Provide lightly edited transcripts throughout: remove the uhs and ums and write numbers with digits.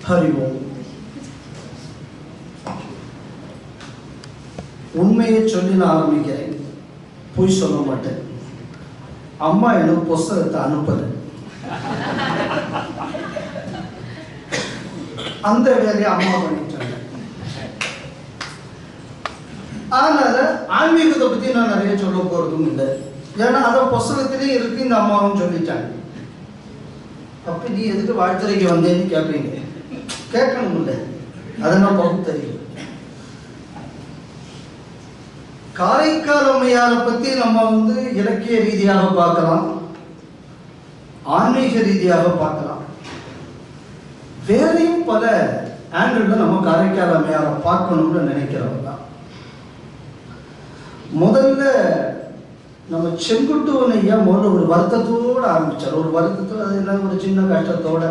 ஹரி ஓம். உண்மையை சொல்லி நான் ஆரம்பிக்கிறேன், பொய் சொல்ல மாட்டேன். அம்மா எனக்கு புஸ்தகத்தை அனுப்பல, அந்த வேலையை அம்மா பண்ணிட்டாங்க. அதனால ஆன்மீகத்தை பத்தி நான் நிறைய சொல்ல போறதும் இல்லை, ஏன்னா அதை புஸ்தகத்திலேயே இருக்கு, இந்த அம்மாவும் சொல்லிட்டாங்க. அப்ப நீ எதுக்கு வாழ்த்துறைக்கு வந்தேன்னு கேட்பீங்க, கேட்கணும் இல்லை, அதை நான் பகுத்தறிவு. காரைக்கால் அம்மையாரை பத்தி நம்ம இலக்கிய ரீதியாக பார்க்கலாம், ஆன்மீக ரீதியாக பார்க்கலாம், வேறையும் பல ஆங்கிள் நம்ம காரைக்கால் அம்மையாரை பார்க்கணும்னு நினைக்கிறவங்க தான். முதல்ல நம்ம செங்குட்டுவன் ஐயா முதல்ல ஒரு வருத்தத்தோடு ஆரம்பிச்சார். ஒரு வருத்தத்தோடு, அது என்ன, ஒரு சின்ன கஷ்டத்தோட,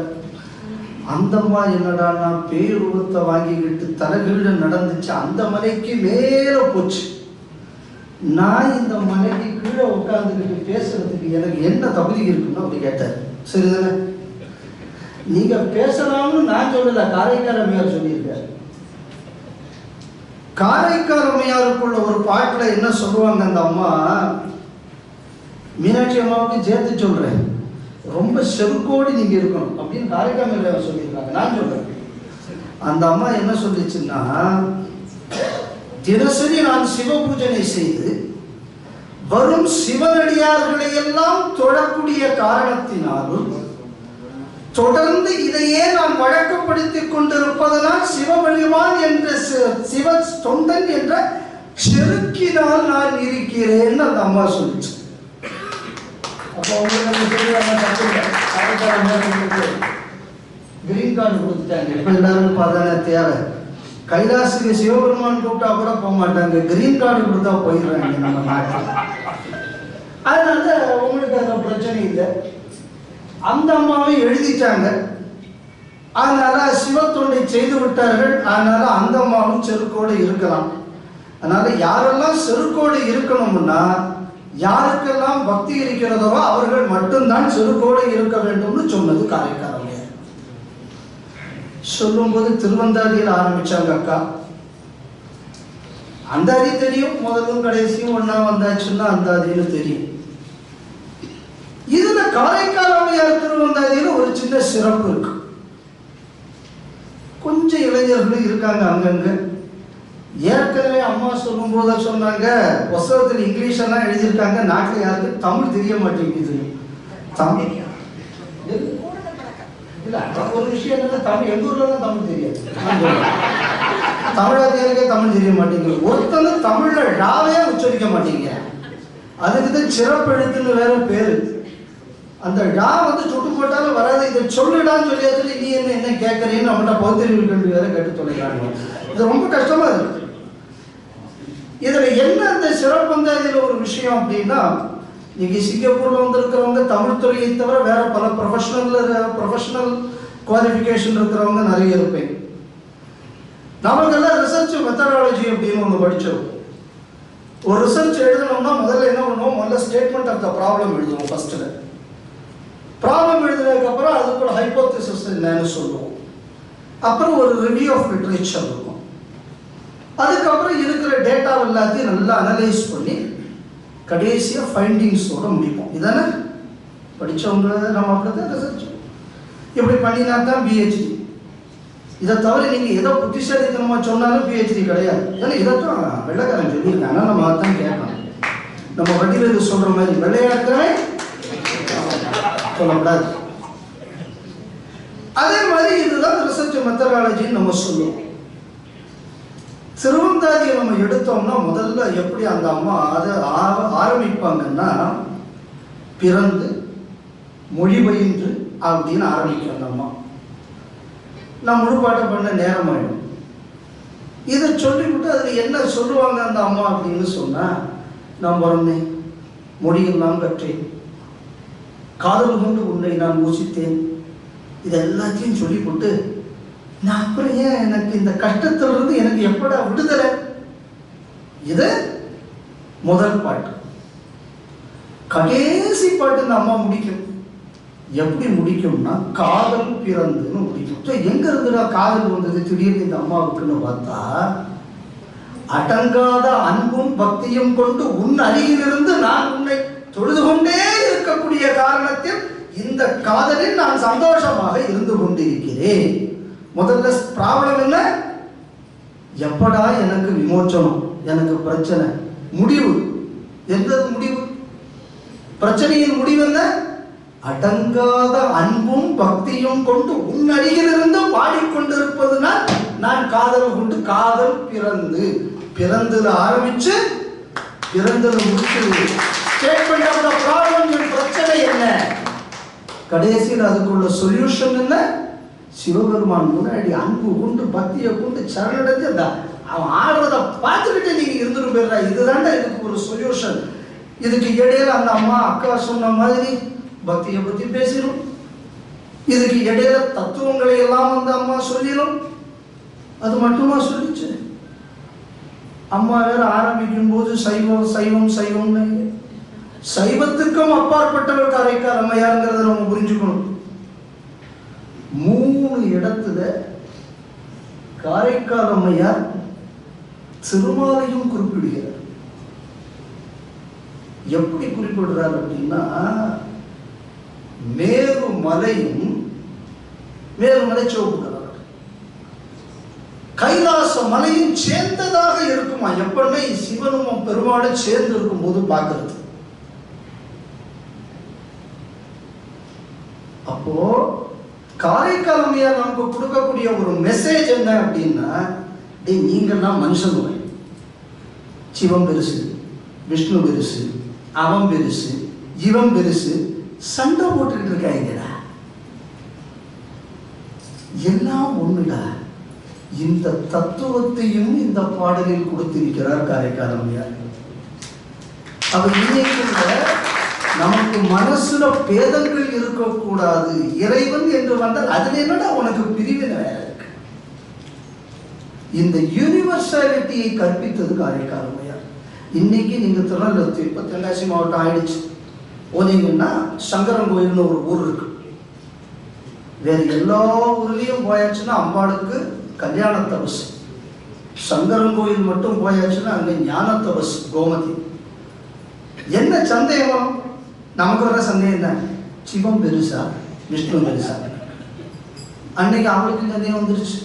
அந்தம்மா என்னடான்னா பேருவத்தை வாங்கிக்கிட்டு தலைகீழ நடந்துச்சு, அந்த மலைக்கு மேல போச்சு. நான் இந்த மலைக்கு கீழே உட்காந்துக்கிட்டு பேசுறதுக்கு எனக்கு என்ன தகுதி இருக்குன்னு அப்படி கேட்டார். சரிதானே? நீங்க பேசலாம்னு நான் சொல்லல, காரைக்கால் அம்மையார் சொல்லியிருக்காரு. காரைக்கால் அம்மையாருக்குள்ள ஒரு பாட்டுல என்ன சொல்லுவாங்க அந்த அம்மா, மீனாட்சி அம்மாவுக்கு சேர்த்து சொல்றேன், ரொம்ப செருக்கோடு நீங்க இருக்கணும் அப்படின்னு காரைக்கால் அம்மையார் சொல்லியிருக்காங்க. நான் சொல்றேன், அந்த அம்மா என்ன சொல்லிச்சுன்னா, தினசரி நான் சிவ பூஜனை செய்து வரும் சிவனடியார்களை எல்லாம் தொழக்கூடிய காரணத்தினாலும் தொடர்ந்து இதையே நான் வழக்கப்படுத்திக் கொண்டிருப்பதனால் சிவபெருமான் என்ற சிவ தொண்டன் என்ற செருக்கினால் நான் இருக்கிறேன் அந்த அம்மா சொல்லிச்சு. அப்போ கிரீன் கார்டு கொடுத்துட்டாங்க. இப்ப எல்லாரும் பார்த்தா தேவை, கைலாசுக்கு சிவபெருமான் கூப்பிட்டா கூட போக மாட்டாங்க, கிரீன் கார்டு கொடுத்தா போயிடுறாங்க நம்ம நாட்டில். அதனால உங்களுக்கு அந்த பிரச்சனை இல்லை. அந்த அம்மாவை எழுதிட்டாங்க, அதனால சிவத்தொண்டை செய்து விட்டார்கள். அதனால அந்த அம்மாவும் செருக்கோடு இருக்கலாம். அதனால யாரெல்லாம் செருக்கோடு இருக்கணும்னா, யாருக்கெல்லாம் பக்தி இருக்கிறதோ அவர்கள் மட்டும்தான் செருக்கோடு இருக்க வேண்டும்னு சொன்னது காரைக்கால் அம்மையார். சொல்லும்போது திருவந்தாதியில் ஆரம்பிச்சாங்க அக்கா. அந்தாதி தெரியும், முதலும் கடைசியும் ஒன்னா வந்தாச்சுன்னா அந்தாதின்னு தெரியும். இதுல காரைக்கால் அம்மையார் திருவந்தாதியில ஒரு சின்ன சிறப்பு இருக்கு. கொஞ்சம் இளைஞர்களும் இருக்காங்க அங்கங்க. ஏற்கனவே அம்மா சொல்லும் போது சொன்னாங்க, புத்தகத்தில் இங்கிலீஷ் எல்லாம் எழுதியிருக்காங்க, நாட்டில் யாருக்கு தமிழ் தெரிய மாட்டேங்குது. தமிழ் இல்ல, ஒரு விஷயம் என்னன்னா, தமிழ் எங்க ஊர்ல தான் தமிழ் தெரியாது. தமிழாத்தியருக்கே தமிழ் தெரிய மாட்டேங்குது. ஒருத்தன தமிழ்ல ழாவே உச்சரிக்க மாட்டேங்க, அதுக்குதான் சிறப்பு எழுத்துன்னு வேற பேரு. அந்த ழா சுட்டு போட்டாலும் வராது. இதை சொல்லுடான்னு சொல்லியாச்சு, நீ என்ன கேட்கறீன்னு நம்மகிட்ட பௌத்தறிவு கேள்வி வேற கேட்டு தொலைக்கிறாங்க. இது ரொம்ப கஷ்டமா இருக்கு. இதுல என்ன அந்த சிறப்பு இதுல ஒரு விஷயம் அப்படின்னா, நீங்க சிங்கப்பூர்ல இருக்கிறவங்க தமிழ் துறையை தவிர வேற பல ப்ரொஃபஷனல் குவாலிஃபிகேஷன் இருக்கிறவங்க நிறைய இருப்பேன். நமக்கெல்லாம் ரிசர்ச் மெத்தடாலஜி அப்படின்னு ஒன்று படிச்சோம். ஒரு ரிசர்ச் எழுதணும்னா முதல்ல என்ன பண்ணுவோம், முதல்ல ஸ்டேட்மெண்ட் ஆஃப் த ப்ராப்ளம் எழுதுவோம். ஃபர்ஸ்ட்ல ப்ராப்ளம் எழுதுனதுக்கு அப்புறம் அதுக்கு ஒரு ஹைப்போதசிஸ் என்னன்னு சொல்லுவோம். அப்புறம் ஒரு ரிவ்யூ ஆஃப் லிட்ரேச்சர் இருக்கும். அதுக்கப்புறம் இருக்கிற டேட்டா எல்லாத்தையும் நல்லா அனலைஸ் பண்ணி கடைசியாக ஃபைண்டிங்ஸோட முடிப்போம். இதானே படித்தவங்க நம்ம அப்படிதான் ரிசர்ச் இப்படி பண்ணினா தான் பிஹெச்டி. இதை தவிர நீங்கள் எதோ புத்திசாலித்தனமாக சொன்னாலும் பிஹெச்டி கிடையாது. ஏன்னா இதைத்தான் வெள்ளைக்காரன் சொல்லியிருக்காங்க, நம்ம அதான் கேட்கணும். நம்ம வண்டியில் சொல்கிற மாதிரி வெள்ளையாடுறவே சொல்லக்கூடாது. அதே மாதிரி இதுதான் ரிசர்ச் மெத்தடாலஜின்னு நம்ம சொல்லுவோம். திருவந்தாதியை நம்ம எடுத்தோம்னா முதல்ல எப்படி அந்த அம்மா அதை ஆரம்பிப்பாங்கன்னா, பிறந்து மொழிபெயர்ந்து அப்படின்னு ஆரம்பிக்கும் அந்த அம்மா. நான் முழுப்பாட்டம் பண்ண நேரம் ஆயிடும். இதை சொல்லிவிட்டு அதில் என்ன சொல்லுவாங்க அந்த அம்மா அப்படின்னு சொன்னா, நான் பிறந்தேன், மொழியெல்லாம் கற்றேன், காதல் கொண்டு உன்னை நான் யோசித்தேன், இது எல்லாத்தையும் சொல்லிவிட்டு நான் அப்புறம் ஏன் எனக்கு இந்த கஷ்டத்திலிருந்து எனக்கு எப்படா விடுதலை. இது முதல் பாட்டு. கடைசி பாட்டு இந்த அம்மா முடிக்கும். எப்படி முடிக்கும்னா காதல் பிறந்துன்னு முடிக்கும். எங்க இருந்துடா காதல் வந்தது திடீர்னு இந்த அம்மாவுக்குன்னு பார்த்தா, அடங்காத அன்பும் பக்தியும் கொண்டு உன் அருகிலிருந்து நான் உன்னை தொழுது கொண்டே இருக்கக்கூடிய காரணத்தில் இந்த காதலில் நான் சந்தோஷமாக இருந்து கொண்டிருக்கிறேன். முதல்ல ப்ராப்ளம் என்ன? எப்படா எனக்கு விமோச்சனம், எனக்கு பிரச்சனை முடிவு. எந்த முடிவு? பிரச்சனையின் முடிவு என்ன? அடங்காத அன்பும் பக்தியும் கொண்டு உன் அருகிலிருந்து பாடிக்கொண்டிருப்பதுனால் நான் காதல் கொண்டு காதல் பிறந்தது ஆரம்பிச்சு பிறந்தது முடிச்சது. ஸ்டேட்மெண்ட் ஆஃப் தி ப்ராப்ளம், பிரச்சனை என்ன, கடைசியில் அதுக்குள்ள சொல்யூஷன் என்ன? சிவபெருமான் முன்னாடி அன்பு கொண்டு பக்தியை கொண்டு சரணடைஞ்சு அவன் ஆடுறத பார்த்துக்கிட்டே நீங்க இருந்துட்டு போயிடுறா. இதுதான்டா இதுக்கு ஒரு சொல்யூஷன். இதுக்கு இடையில அந்த அம்மா அக்கா சொன்ன மாதிரி பக்தியை பத்தி பேசிடும். இதுக்கு இடையில தத்துவங்களை எல்லாம் அந்த அம்மா சொல்லிடும். அது மட்டுமா சொல்லிச்சு? அம்மா வேற ஆரம்பிக்கும் போது சைவம் சைவம் சைவம்னு, சைவத்துக்கும் அப்பாற்பட்டவர் காரைக்கால் அம்மையாருங்கிறத நம்ம புரிஞ்சுக்கணும். 3 இடத்துல காரைக்கால் அம்மையார் திருமாலையும் குறிப்பிடுகிறார். எப்படி குறிப்பிடுறார் அப்படின்னா, மேருமலை சிவப்பு, கைலாச மலையும் சேர்ந்ததாக இருக்குமா. எப்பவுமே சிவனும் பெருமாளும் சேர்ந்து இருக்கும் போது பார்க்கிறது. அப்போ காரைக்கால் அம்மையார் நமக்கு கொடுக்கக்கூடிய ஒரு மெசேஜ் என்ன அப்படின்னா, நீங்கள்லாம் மனுஷன், சிவம் பெருசு, விஷ்ணு பெருசு, அவன் பெருசு, இவன் பெருசு, சண்டை போட்டுக்கிட்டு இருக்காங்கடா, எல்லாம் ஒண்ணுடா. இந்த தத்துவத்தையும் இந்த பாடலில் கொடுத்திருக்கிறார் காரைக்கால் அம்மையார். அவர் இன்னைக்கு நமக்கு மனசுல பேதங்கள் இருக்கக்கூடாது. இறைவன் என்று வந்தால் அதுல என்னடா உனக்கு பிரிவினை இருக்கு. இந்த யூனிவர்சாலிட்டியை கற்பித்தது காரைக்கால் அம்மையார். இன்னைக்கு நீங்க திருநெல்வேலி, இப்ப தென்காசி மாவட்டம் ஆயிடுச்சு, போனீங்கன்னா சங்கரங்கோயில்னு ஒரு ஊர் இருக்கு. வேற எல்லா ஊர்லயும் போயாச்சுன்னா அம்பாளுக்கு கல்யாண தபசு, சங்கரங்கோயில் மட்டும் போயாச்சுன்னா அங்க ஞான தபசு கோமதி. என்ன சந்தேகம் நமக்கு வர சந்தேகம் தான், சிவம் பெருசா விஷ்ணு பெருசா? அன்னைக்கு அவளுக்கு சந்தேகம் வந்துருச்சு.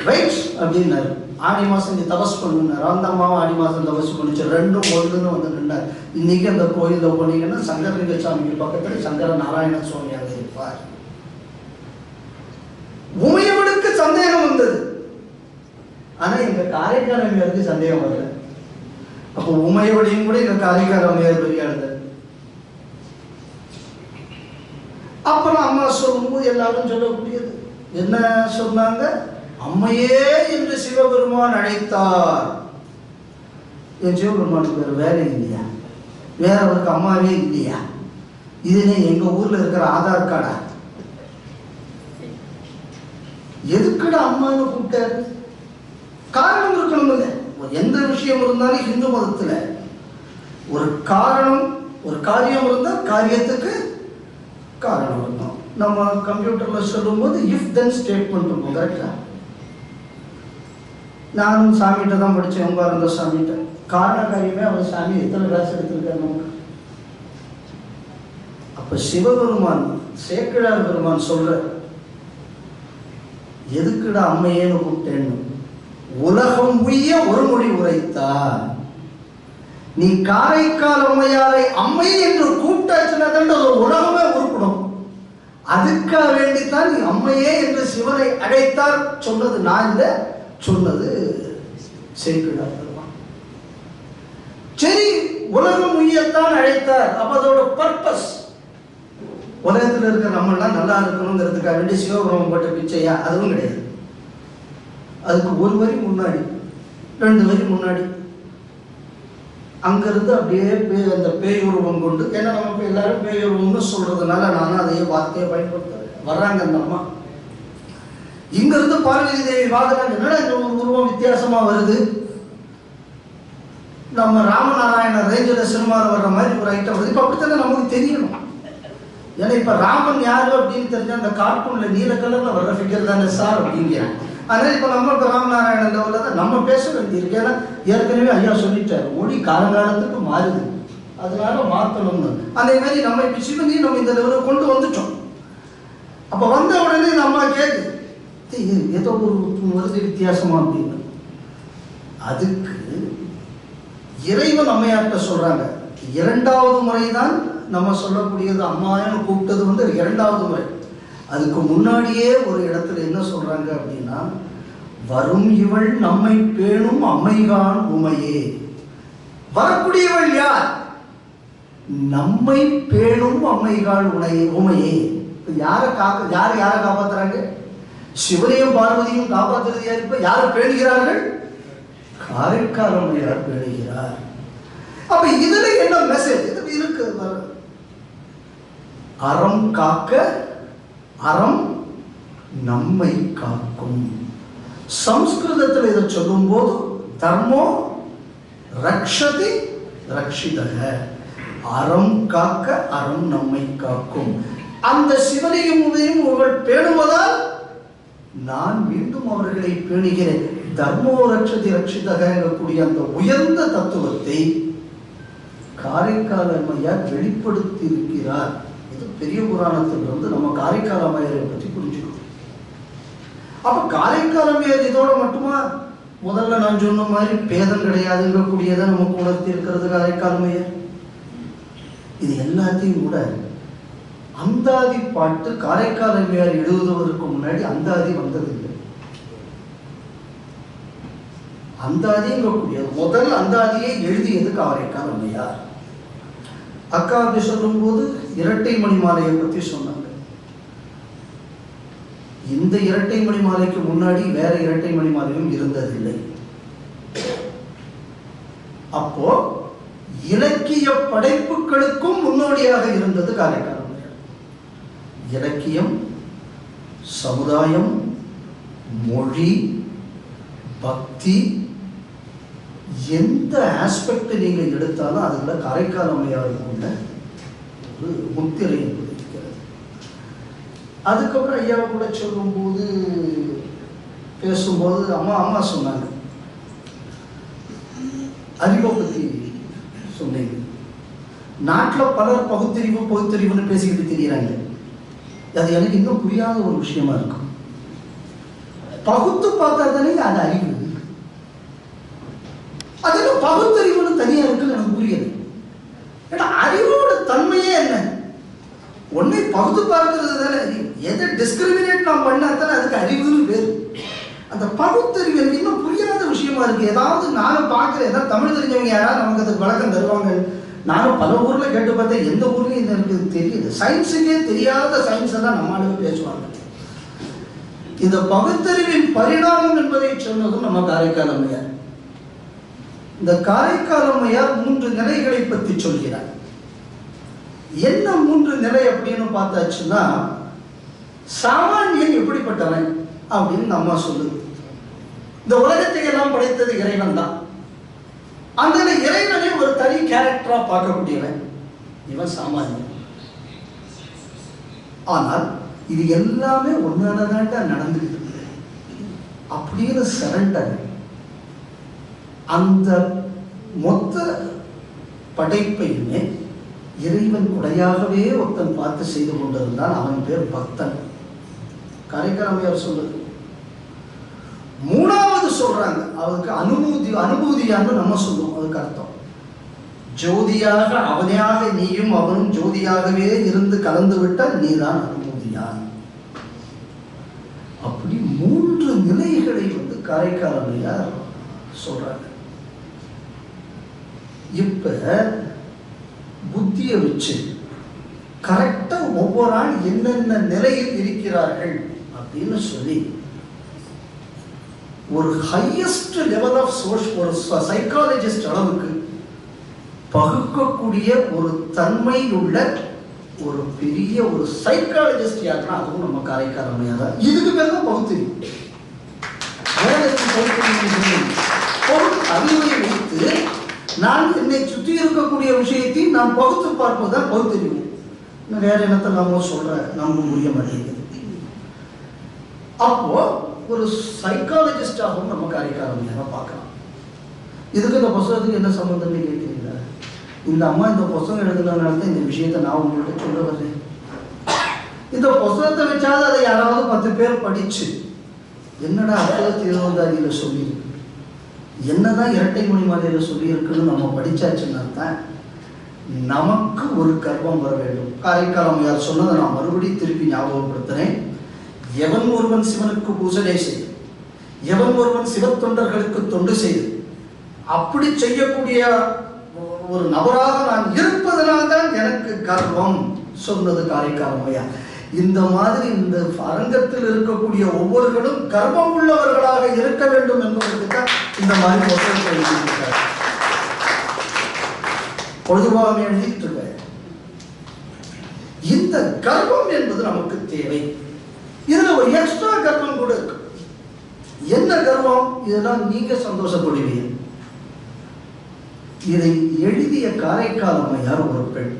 ரைட் அப்படின்னாரு. ஆடி மாசம் இங்க தபஸ் பண்ணுனாரு. அந்த அம்மாவும் ஆடி மாசம் தபஸ் பண்ணிச்சு. 2 கோயிலுன்னு வந்து நின்றார். இன்னைக்கு அந்த கோயிலில் போனீங்கன்னா சங்கரலிங்க சாமி பக்கத்துல சங்கர நாராயண சுவாமி அங்க இருப்பார். உமையவனுக்கு சந்தேகம் வந்தது, ஆனா எங்க காரைக்கால் அம்மையாருக்கு சந்தேகம் வரல. அப்போ உமையவடையும் கூட எங்க காரைக்கால் அம்மையார் பெரிய ஆளுங்க. அப்புறம் அம்மா சொல்லும்போது எல்லாரும் சொல்லக்கூடியது என்ன சொன்னாங்க? அம்மையே என்று சிவபெருமான் அழைத்தார். என் சிவபெருமானுக்கு வேற வேலை இல்லையா? வேற அவருக்கு அம்மாவே இல்லையா? இதுனே எங்க ஊர்ல இருக்கிற ஆதார் கார்டா? எதுக்குடா அம்மான்னு கூப்பிட்டாரு? காரணம் இருக்கணும் இல்லை? எந்த விஷயம் இருந்தாலும் இந்து மதத்துல ஒரு காரணம், ஒரு காரியம் இருந்தால் காரியத்துக்கு காரணம் இருக்கும். நம்ம கம்ப்யூட்டர்ல சொல்லும் போது இஃப் தென் ஸ்டேட்மெண்ட் இருக்கும். கரெக்டா? நானும் சாமிகிட்ட தான் படித்தேன், உங்க சாமிகிட்ட. காரண காரியமே அவர் சாமி எத்தனை கிளாஸ் எடுத்திருக்காரு நமக்கு. அப்ப சிவபெருமான் சேக்கிழார் பெருமான் சொல்ற, எதுக்குடா அம்மையேன்னு கூப்பிட்டேன்னு, உலகம் உய்ய ஒரு மொழி உரைத்தார். நீ காரைக்கால் அம்மையாரை அம்மை என்று கூப்பிட்டாச்சுன்னா ஒரு உலகமே உருப்படும். அதுக்காக வேண்டித்தான் நீ அம்மையே என்று சிவனை அழைத்தார். சொன்னது நான் இல்லை, சொன்னது சேக்கிழார் பெருமான். சரி, உலகம் உய்யத்தான் அழைத்தார். அப்ப அதோட பர்பஸ் உலகத்தில் இருக்கிற நம்மளாம் நல்லா இருக்கணுங்கிறதுக்காக வேண்டி சிவபெருமான் போட்ட பிச்சையா? அதுவும் கிடையாது. அதுக்கு 1 வரி முன்னாடி, 2 வரி முன்னாடி அங்கிருந்து அப்படியே அந்த பேயுருவம் கொண்டு, ஏன்னா நமக்கு எல்லாரும் பேயுருவம்னு சொல்றதுனால நானும் அதையே வார்த்தையை பயன்படுத்துறேன். வர்றாங்க அந்த அம்மா இங்கிருந்து பார்வதி தேவி வாங்குறாங்க. என்னடா இந்த ஒரு உருவம் வித்தியாசமா வருது, நம்ம ராமநாராயண ரேஞ்சில் சினிமாவில் வர்ற மாதிரி ஒரு ஐட்டம் வருது. இப்போ அப்படித்தானே நமக்கு தெரியணும். ஏன்னா இப்ப ராமன் யாரு அப்படின்னு தெரிஞ்சா அந்த கார்ட்டூன்ல நீல கலர்ல வர்ற ஃபிகர் தானே சார் அப்படிங்கிறான். அதனால இப்ப நம்ம இப்ப ராமநாராயணன் லெவல்ல தான் நம்ம பேச வேண்டியிருக்கு. ஏன்னா ஏற்கனவே ஐயா சொல்லிட்டாரு, மொழி காலங்காலத்துக்கு மாறுது, அதனால மாற்றணும்னு. அதே மாதிரி நம்ம இப்ப சிவனி நம்ம இந்த லெவலுக்கு கொண்டு வந்துட்டோம். அப்ப வந்த உடனே நம்ம கேட்குது ஏதோ ஒரு வருது வித்தியாசமா அப்படின்னு. அதுக்கு இறைவன் அம்மையார்ட்ட சொல்றாங்க, இரண்டாவது முறைதான் நம்ம சொல்லக்கூடியது. அம்மான்னு கூப்பிட்டது வந்து இரண்டாவது முறை. அதுக்கு முன்னாடியே ஒரு இடத்துல என்ன சொல்றாங்க அப்படின்னா, வரும் இவள் நம்மை பேணும் அம்மைகான் உமையே. வரக்கூடியவள் யார்? நம்மை பேணும் அம்மைகான் உமையே. யாரை காப்பாத்துறாங்க? சிவனையும் பார்வதியும் காப்பாற்றுறது யார்? இப்ப யாரை பேணுகிறார்கள்? காரைக்கால் அம்மையார் பேணுகிறார். அப்ப இதுல என்ன மெசேஜ் இருக்கு? அறம் காக்க அறம் நம்மை காக்கும். சம்ஸ்கிருதத்தில் இதை சொல்லும் போது தர்மோ ரக்ஷதி ரக்ஷிதக, அறம் காக்க அறம் நம்மை காக்கும். அந்த சிவனையும் உதயம் அவர்கள் பேணுவதால் நான் மீண்டும் அவர்களை பேணுகிறேன். தர்மோ ரக்ஷதி ரக்ஷிதகக்கூடிய அந்த உயர்ந்த தத்துவத்தை காரைக்கால் அம்மையார் வெளிப்படுத்தி இருக்கிறார். இது பெரிய புராணத்திலிருந்து நம்ம காரைக்கால் அம்மையாரை பற்றி புரிஞ்சுக்கணும். அப்ப காரைக்கால் அம்மையார் இதோட மட்டுமா? முதல்ல நான் சொன்ன மாதிரி பேதம் கிடையாதுங்கக்கூடியதை நமக்கு உணர்த்தி இருக்கிறது காரைக்கால் அம்மையார். இது எல்லாத்தையும் கூட அந்தாதி பாட்டு காரைக்கால் அம்மையார் எழுதுவதற்கு முன்னாடி அந்தாதி வந்ததில்லை. அந்தாதிங்கக்கூடிய முதல் அந்தாதியை எழுதியது காரைக்கால் அம்மையார். அக்கா அப்படி சொல்லும் போது இரட்டை மணி மாலையை பத்தி சொன்னாங்க. இந்த இரட்டை மணி மாலைக்கு முன்னாடி வேற இரட்டை மணி மாலையும் இருந்ததில்லை. அப்போ இலக்கிய படைப்புகளுக்கும் முன்னோடியாக இருந்தது காரைக்கால் அம்மையார். இலக்கியம், சமுதாயம், மொழி, பக்தி, எந்த ஆஸ்பெக்ட் நீங்க எடுத்தாலும் அதுல காரைக்கால் அம்மையாருக்கு ஒரு முத்திரை இருக்கிறது. அதுக்கப்புறம் ஐயாவை கூட சொல்லும் போது பேசும்போது அம்மா சொன்னாங்க, அறிவை பத்தி சொன்னீங்க. நாட்டில் பலர் பகுத்தறிவுன்னு பேசிக்கிட்டு தெரியுறாங்க. அது எனக்கு இன்னும் புரியாத ஒரு விஷயமா இருக்கும். பகுத்து பார்த்தா தானே அது அறிவு. அது பகுத்தறிவுன்னு தனியா இருக்குன்னு எனக்கு புரியுது. ஏன்னா அறிவோட தன்மையே என்ன? ஒன்னை பகுத்து பார்க்கிறது தானே அறிவு. எதை டிஸ்கிரிமினேட் நாம் பண்ணாதானே அதுக்கு அறிவுன்னு பேரு. அந்த பகுத்தறிவு எனக்கு இன்னும் புரியாத விஷயமா இருக்கு. ஏதாவது நானும் பார்க்கிறேன், ஏதாவது தமிழ் தெரிஞ்சவங்க யாராவது நமக்கு அதுக்கு விளக்கம் தருவாங்க. நானும் பல ஊர்ல கேட்டு பார்த்தேன், எந்த ஊர்லயும் இது எனக்கு தெரியுது. சயின்ஸுக்கே தெரியாத சயின்ஸ் எல்லாம் நம்மளுக்கு பேசுவாங்க. இந்த பகுத்தறிவின் பரிணாமம் என்பதை சொன்னதும் நம்ம காரைக்கால் அம்மையார். இந்த காரைக்கால் அம்மையார் 3 நிலைகளை பற்றி சொல்கிறார். என்ன 3 நிலை அப்படின்னு பார்த்தாச்சுன்னா, சாமானியன் எப்படிப்பட்டவன் அப்படின்னு நம்ம சொல்லுது. இந்த உலகத்தை எல்லாம் படைத்தது இறைவன் தான். அந்த இறைவனை ஒரு தனி கேரக்டரா பார்க்கக்கூடியவன் இவன் சாமானியன். ஆனால் இது எல்லாமே ஒன்னானதாண்டா நடந்துகிட்டு இருக்கு அப்படின்னு சரண்டர். அந்த மொத்த படைப்பையுமே இறைவன் உடையாகவே ஒருத்தன் பார்த்து செய்து கொண்டிருந்தான். அவன் பேர் பக்தன். காரைக்கால் அம்மையார் சொல்றது. 3வது சொல்றாங்க, அவருக்கு அனுபூதியான்னு நம்ம சொல்லுவோம். அதுக்கு அர்த்தம் ஜோதியாக அவனையாக நீயும் அவனும் ஜோதியாகவே இருந்து கலந்து விட்டால் நீதான் அனுபூதியான். அப்படி 3 நிலைகளை காரைக்கால் அம்மையார் சொல்றாங்க. இப்ப புத்தியை வச்சு கரெக்டா ஒவ்வொரு ஆள் என்னென்ன நிலையில் இருக்கிறார்கள் அப்படின்னு சொல்லி ஒரு ஹையஸ்ட் லெவல் ஆஃப் ஒரு சைக்காலஜிஸ்ட் அளவுக்கு பகுக்கக்கூடிய ஒரு தன்மை உள்ள ஒரு பெரிய ஒரு சைக்காலஜிஸ்ட் யாருன்னா அதுவும் நம்ம காரைக்கால் அம்மையார் தான். இதுக்கு பேர் தான் பகுத்தறிவு. அறிவை வைத்து நான் என்னை சுற்றி இருக்கக்கூடிய விஷயத்தை நான் பகுத்து பார்ப்பதுதான் பகுத்தறிவு. வேற என்னத்தை நாம சொல்ற நம்ப முடிய மாட்டேங்குது. அப்போ ஒரு சைக்காலஜிஸ்டாகவும் நம்ம காரைக்கால் பார்க்கலாம். இதுக்கு இந்த புத்தகத்துக்கு என்ன சம்பந்தம்னு கேட்கிறீங்களா? இந்த அம்மா இந்த புத்தகம் எழுதுனால தான் இந்த விஷயத்தை நான் உங்கள்கிட்ட சொல்ல வர்றேன். இந்த புத்தகத்தை வச்சாவது அதை யாராவது 10 பேர் படிச்சு என்னடா 1920 சொல்லியிருக்கு, என்னதான் இரட்டை மொழி மாதிரியில சொல்லியிருக்குன்னு நம்ம படிச்சாச்சுன்னா தான் நமக்கு ஒரு கர்வம் வர வேண்டும். காரைக்கால் அம்மையார் சொன்னதை நான் மறுபடியும் திருப்பி ஞாபகப்படுத்துறேன். எவன் ஒருவன் சிவனுக்கு பூஜனை செய்து, எவன் ஒருவன் சிவத்தொண்டர்களுக்கு தொண்டு செய்து, அப்படி செய்யக்கூடிய ஒரு நபராக நான் இருப்பதனால்தான் எனக்கு கர்வம் சொன்னது காரைக்கால் அம்மையார். இந்த மாதிரி இந்த அரங்கத்தில் இருக்கக்கூடிய ஒவ்வொருவரும் கர்வம் உள்ளவர்களாக இருக்க வேண்டும் என்பதற்கு தான் இந்த மாதிரி புத்தகத்தை எழுதியிருக்கிறார். பொதுவாக எழுதிட்டு இருக்க இந்த கர்வம் என்பது நமக்கு தேவை. இதுல ஒரு எக்ஸ்ட்ரா கர்வம் கூட இருக்கு. என்ன கர்வம்? இதெல்லாம் நீங்க சந்தோஷப்படுவீங்க. இதை எழுதிய காரைக்கால் அம்மையார் ஒரு பெண்.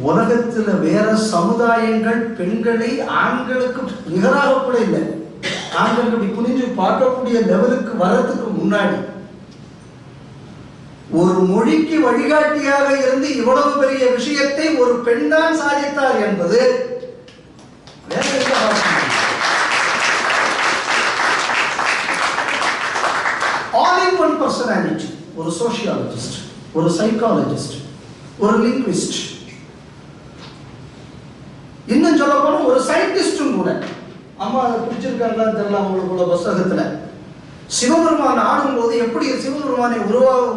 உலகத்துல வேற சமுதாயங்கள் பெண்களை ஆண்களுக்கு நிகராக கூட இல்லை, ஆண்களுக்கு இப்படி குனிஞ்சு பார்க்கக்கூடிய லெவலுக்கு வரதுக்கு முன்னாடி ஒரு மொழிக்கு வழிகாட்டியாக இருந்து இவ்வளவு பெரிய விஷயத்தை ஒரு பெண் தான் சாதித்தார் என்பது வேற ஆல் இன் ஒன் பர்சனாலிட்டி. ஒரு சோசியாலஜிஸ்ட், ஒரு சைக்காலஜிஸ்ட், ஒரு லிங்குவிஸ்ட், இன்னும் சொல்ல போனா ஒரு சயின்டிஸ்டும் கூட. அம்மா அதை பிடிச்சிருக்காங்களான்னு தெரியல அவங்களுக்குள்ள புத்தகத்துல. சிவபெருமான் ஆடும்போது எப்படி சிவபெருமானை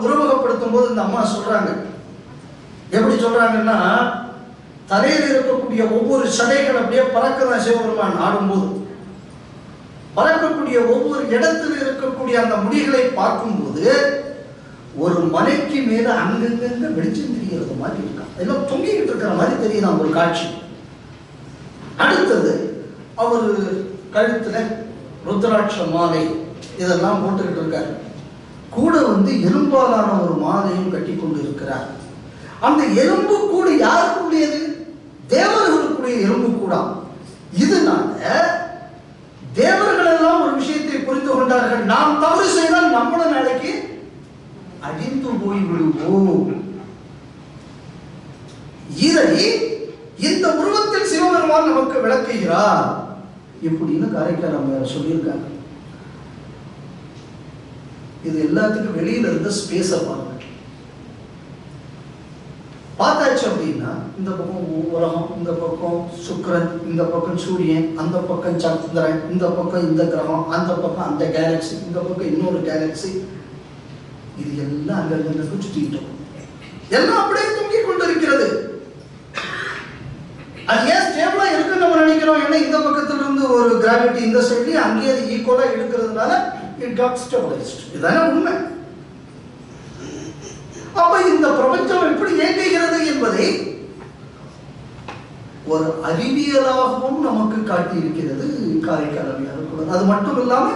உருவகப்படுத்தும் போது இந்த அம்மா சொல்றாங்க. எப்படி சொல்றாங்கன்னா, தலையில் இருக்கக்கூடிய ஒவ்வொரு சடைகள் அப்படியே பறக்கதான் சிவபெருமான் ஆடும்போது. பறக்கக்கூடிய ஒவ்வொரு இடத்தில் இருக்கக்கூடிய அந்த முடிகளை பார்க்கும்போது ஒரு மலைக்கு மேல அங்கங்க வெளிச்சம் தெரிகிறது மாதிரி இருக்கா, எல்லாம் தொங்கிக்கிட்டு இருக்கிற மாதிரி தெரியுது ஒரு காட்சி. அடுத்தது அவர் கழுத்துல ருத்ராட்ச மாலை இதெல்லாம் போட்டுக்கிட்டு இருக்காரு. கூட எலும்பாலான ஒரு மாலையும் கட்டி கொண்டு இருக்கிறார். அந்த எலும்பு கூட யாருக்குரியது? தேவர்களுக்குரிய எலும்பு கூட. இதனால தேவர்கள் எல்லாம் ஒரு விஷயத்தை புரிந்து கொண்டார்கள். நாம் தவறு செய்தால் நம்மள நாளைக்கு அழிந்து போய் விடுவோம். இதை இந்த உருவத்தில் சிவபெருமான் நமக்கு விளக்குகிறார் இப்படின்னு காரைக்கால் அம்மையார் சொல்லியிருக்காங்க. இது எல்லாத்துக்கும் வெளியில இருந்த ஸ்பேஸை பாருங்க. பார்த்தாச்சு அப்படின்னா இந்த பக்கம் உலகம், இந்த பக்கம் சுக்கிரன், இந்த பக்கம் சூரியன், அந்த பக்கம் சந்திரன், இந்த பக்கம் இந்த கிரகம், அந்த பக்கம் அந்த கேலக்சி, இந்த பக்கம் இன்னொரு கேலக்சி. இது எல்லாம் அங்க சுற்றிட்டோம். எல்லாம் அப்படியே தூங்கி கொண்டிருக்கிறது. அது ஏன் ஸ்டேபிளா இருக்குன்னு நம்ம நினைக்கிறோம். ஏன்னா இந்த பக்கத்துல இருந்து ஒரு கிராவிட்டி இந்த சைட்லயே அங்கேயே அது ஈக்குவலா இருக்கிறதுனால இட் காட் ஸ்டெபிளைஸ்ட். இதான உண்மை. அப்ப இந்த பிரபஞ்சம் எப்படி இயங்குகிறது என்பதை ஒரு அறிவியலாகவும் நமக்கு காட்டி இருக்கிறது காரைக்கால் அம்மையார். அது மட்டும் இல்லாம